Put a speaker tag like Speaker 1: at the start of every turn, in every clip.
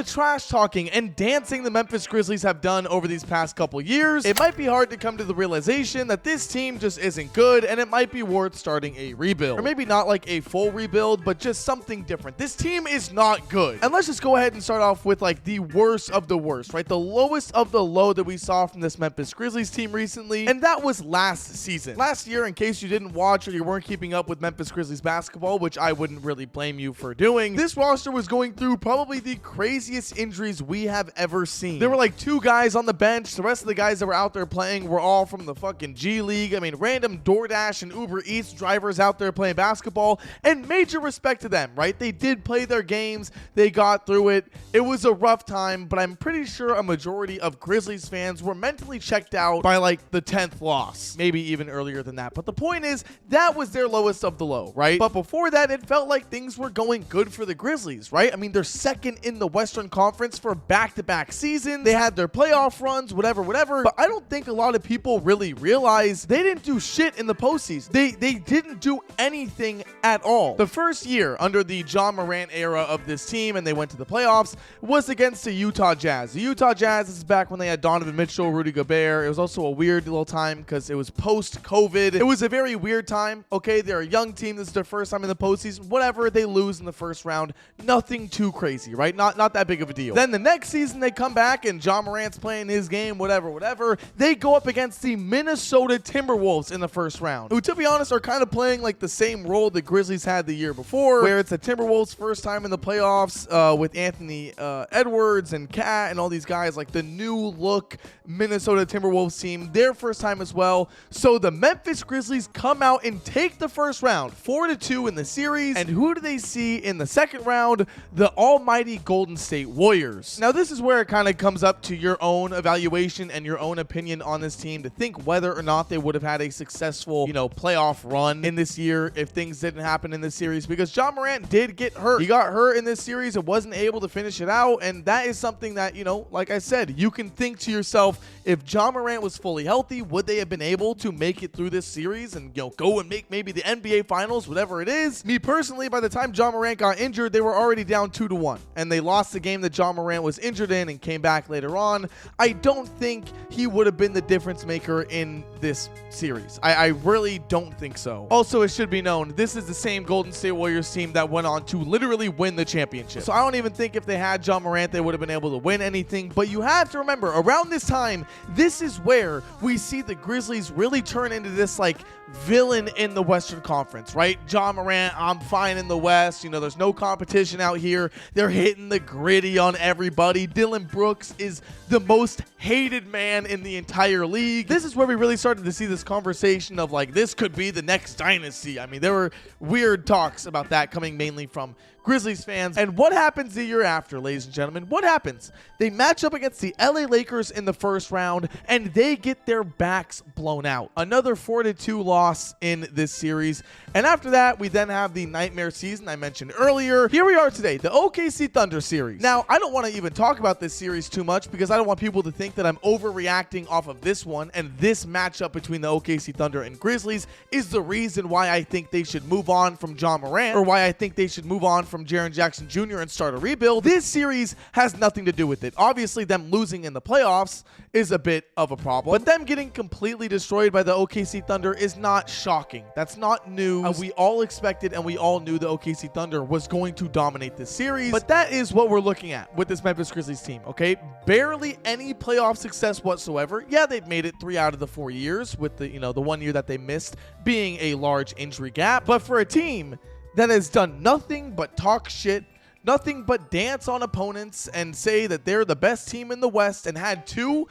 Speaker 1: the trash talking and dancing the Memphis Grizzlies have done over these past couple years, it might be hard to come to the realization that this team just isn't good and it might be worth starting a rebuild. Or maybe not like a full rebuild, but just something different. This team is not good. And let's just go ahead and start off with like the worst of the worst, right? The lowest of the low that we saw from this Memphis Grizzlies team recently, and that was last season. Last year, in case you didn't watch or you weren't keeping up with Memphis Grizzlies basketball, which I wouldn't really blame you for doing, this roster was going through probably the craziest injuries we have ever seen. There were like 2 guys on the bench. The rest of the guys that were out there playing were all from the fucking G League. I mean, random DoorDash and Uber Eats drivers out there playing basketball, and major respect to them, right? They did play their games. They got through it. It was a rough time, but I'm pretty sure a majority of Grizzlies fans were mentally checked out by like the 10th loss, maybe even earlier than that. But the point is, that was their lowest of the low, right? But before that, it felt like things were going good for the Grizzlies, right? I mean, they're second in the Western Conference for back-to-back seasons. They had their playoff runs, whatever. But I don't think a lot of people really realize they didn't do shit in the postseason. They didn't do anything at all. The first year under the John Morant era of this team, and they went to the playoffs, was against the Utah Jazz. The Utah Jazz, this is back when they had Donovan Mitchell, Rudy Gobert. It was also a weird little time because it was post-COVID. It was a very weird time. Okay, they're a young team. This is their first time in the postseason. Whatever, they lose in the first round. Nothing too crazy, right? Not that big of a deal. Then the next season, they come back and John Morant's playing his game, whatever. They go up against the Minnesota Timberwolves in the first round, who, to be honest, are kind of playing like the same role the Grizzlies had the year before, where it's the Timberwolves' first time in the playoffs with Anthony Edwards and Cat and all these guys, like the new look Minnesota Timberwolves team, their first time as well. So the Memphis Grizzlies come out and take the first round, 4-2 in the series. And who do they see in the second round? The almighty Golden State Warriors. Now, this is where it kind of comes up to your own evaluation and your own opinion on this team to think whether or not they would have had a successful, playoff run in this year if things didn't happen in this series, because John Morant did get hurt. He got hurt in this series and wasn't able to finish it out, and that is something that, like I said, you can think to yourself, if John Morant was fully healthy, would they have been able to make it through this series and, go and make maybe the NBA Finals, whatever it is? Me personally, by the time John Morant got injured, they were already down 2-1, and they lost the game that John Morant was injured in and came back later on. I don't think he would have been the difference maker in this series. I really don't think so. Also, it should be known, this is the same Golden State Warriors team that went on to literally win the championship. So I don't even think if they had John Morant, they would have been able to win anything. But you have to remember, around this time, this is where we see the Grizzlies really turn into this like villain in the Western Conference, right? John Morant, I'm fine in the West. There's no competition out here. They're hitting the gritty on everybody. Dylan Brooks is the most hated man in the entire league. This is where we really started to see this conversation of like, this could be the next dynasty. I mean, there were weird talks about that coming mainly from Grizzlies fans. And what happens the year after, ladies and gentlemen? What happens? They match up against the LA Lakers in the first round, and they get their backs blown out. Another 4-2 loss in this series. And after that, we then have the nightmare season I mentioned earlier. Here we are today, the OKC Thunder series. Now, I don't want to even talk about this series too much because I don't want people to think that I'm overreacting off of this one, and this matchup between the OKC Thunder and Grizzlies is the reason why I think they should move on from John Morant, or why I think they should move on from Jaren Jackson Jr. and start a rebuild. This series has nothing to do with it. Obviously, them losing in the playoffs is a bit of a problem, but them getting completely destroyed by the OKC Thunder is not shocking. That's not news. We all expected and we all knew the OKC Thunder was going to dominate this series, but that is what we're looking at with this Memphis Grizzlies team, okay? Barely any playoff success whatsoever. Yeah, they've made it 3 out of the 4 years, with the, the 1 year that they missed being a large injury gap, but for a team that has done nothing but talk shit, nothing but dance on opponents and say that they're the best team in the West, and had 2,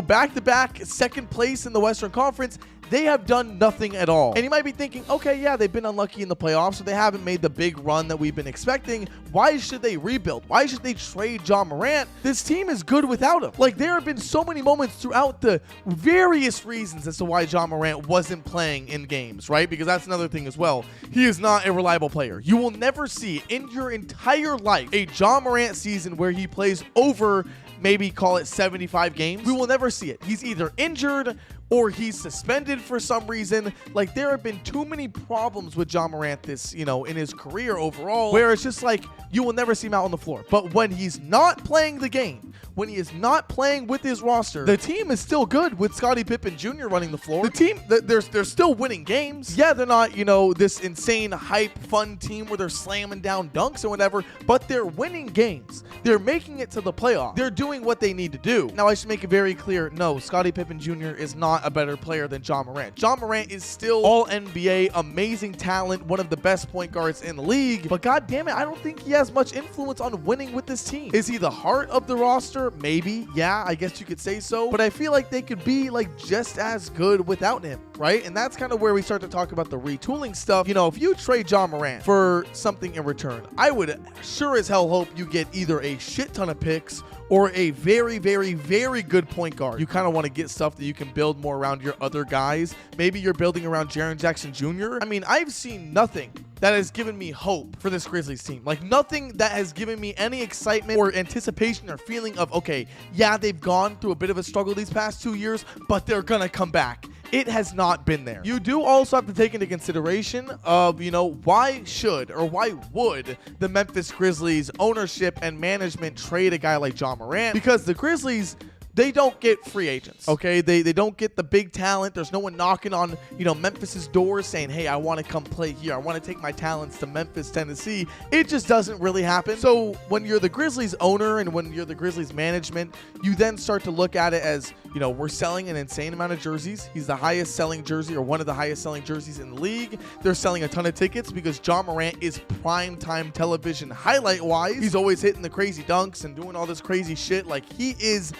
Speaker 1: back-to-back second place in the Western Conference, they have done nothing at all. And you might be thinking, okay, yeah, they've been unlucky in the playoffs, so they haven't made the big run that we've been expecting. Why should they rebuild? Why should they trade John Morant? This team is good without him. Like, there have been so many moments throughout the various reasons as to why John Morant wasn't playing in games, right? Because that's another thing as well. He is not a reliable player. You will never see in your entire life a John Morant season where he plays over, maybe call it 75 games. We will never see it. He's either injured, or he's suspended for some reason. Like, there have been too many problems with Ja Morant this, in his career overall, where it's just like, you will never see him out on the floor. But when he's not playing the game, when he is not playing with his roster, the team is still good with Scottie Pippen Jr. running the floor. The team, they're still winning games. Yeah, they're not, this insane, hype, fun team where they're slamming down dunks or whatever, but they're winning games. They're making it to the playoffs. They're doing what they need to do. Now, I should make it very clear, no, Scottie Pippen Jr. is not a better player than Ja Morant. Ja Morant is still all NBA, amazing talent, one of the best point guards in the league, but god damn it, I don't think he has much influence on winning with this team. Is he the heart of the roster? Maybe. Yeah, I guess you could say so, but I feel like they could be like just as good without him, right? And that's kind of where we start to talk about the retooling stuff. If you trade Ja Morant for something in return, I would sure as hell hope you get either a shit ton of picks or a very, very, very good point guard. You kind of want to get stuff that you can build more around your other guys. Maybe you're building around Jaren Jackson Jr. I mean, I've seen nothing that has given me hope for this Grizzlies team. Like, nothing that has given me any excitement or anticipation or feeling of, okay, yeah, they've gone through a bit of a struggle these past 2 years, but they're gonna come back. It has not been there. You do also have to take into consideration of, why should or why would the Memphis Grizzlies ownership and management trade a guy like Ja Morant? Because the Grizzlies, they don't get free agents, okay? They don't get the big talent. There's no one knocking on, Memphis's doors saying, hey, I want to come play here. I want to take my talents to Memphis, Tennessee. It just doesn't really happen. So when you're the Grizzlies owner and when you're the Grizzlies management, you then start to look at it as, we're selling an insane amount of jerseys. He's the highest selling jersey or one of the highest selling jerseys in the league. They're selling a ton of tickets because Ja Morant is primetime television highlight-wise. He's always hitting the crazy dunks and doing all this crazy shit. Like, he is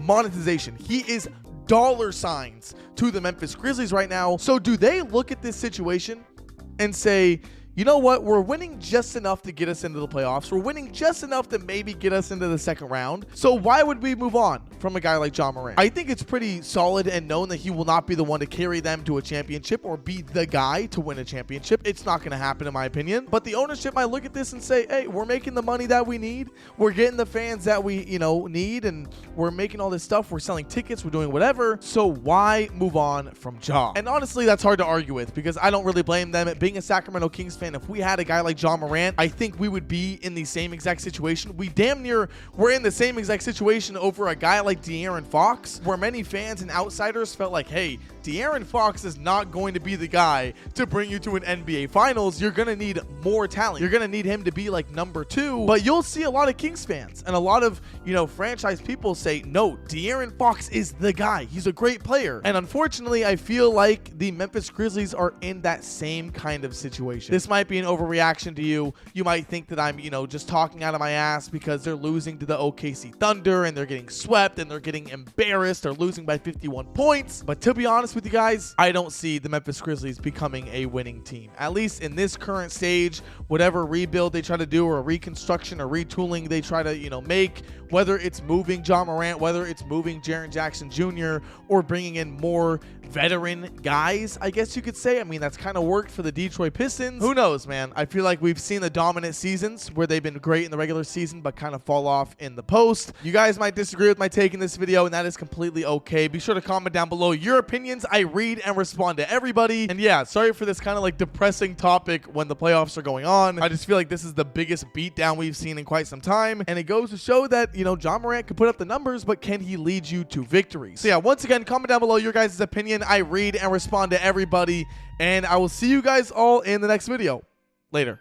Speaker 1: monetization. He is dollar signs to the Memphis Grizzlies right now. So do they look at this situation and say, you know what, we're winning just enough to get us into the playoffs. We're winning just enough to maybe get us into the second round. So why would we move on from a guy like Ja Morant? I think it's pretty solid and known that he will not be the one to carry them to a championship or be the guy to win a championship. It's not going to happen, in my opinion. But the ownership might look at this and say, hey, we're making the money that we need. We're getting the fans that we, need, and we're making all this stuff. We're selling tickets. We're doing whatever. So why move on from Ja? And honestly, that's hard to argue with because I don't really blame them. Being a Sacramento Kings fan, if we had a guy like Ja Morant, I think we would be in the same exact situation. We damn near were in the same exact situation over a guy like De'Aaron Fox, where many fans and outsiders felt like, hey, De'Aaron Fox is not going to be the guy to bring you to an NBA Finals. You're going to need more talent. You're going to need him to be like number 2. But you'll see a lot of Kings fans and a lot of, franchise people say, no, De'Aaron Fox is the guy. He's a great player. And unfortunately, I feel like the Memphis Grizzlies are in that same kind of situation. This might be an overreaction to you. You might think that I'm, just talking out of my ass because they're losing to the OKC Thunder and they're getting swept and they're getting embarrassed. They're losing by 51 points. But to be honest with you guys, I don't see the Memphis Grizzlies becoming a winning team. At least in this current stage, whatever rebuild they try to do or reconstruction or retooling they try to, make, whether it's moving Ja Morant, whether it's moving Jaren Jackson Jr. or bringing in more veteran guys, I guess you could say. I mean, that's kind of worked for the Detroit Pistons. Who knows, man? I feel like we've seen the dominant seasons where they've been great in the regular season but kind of fall off in the post. You guys might disagree with my take in this video, and that is completely okay. Be sure to comment down below your opinions. I read and respond to everybody. And yeah, sorry for this kind of like depressing topic when the playoffs are going on. I just feel like this is the biggest beatdown we've seen in quite some time, and it goes to show that, Ja Morant can put up the numbers, but can he lead you to victory? So yeah, once again, comment down below your guys' opinion. I read and respond to everybody, and I will see you guys all in the next video. Later.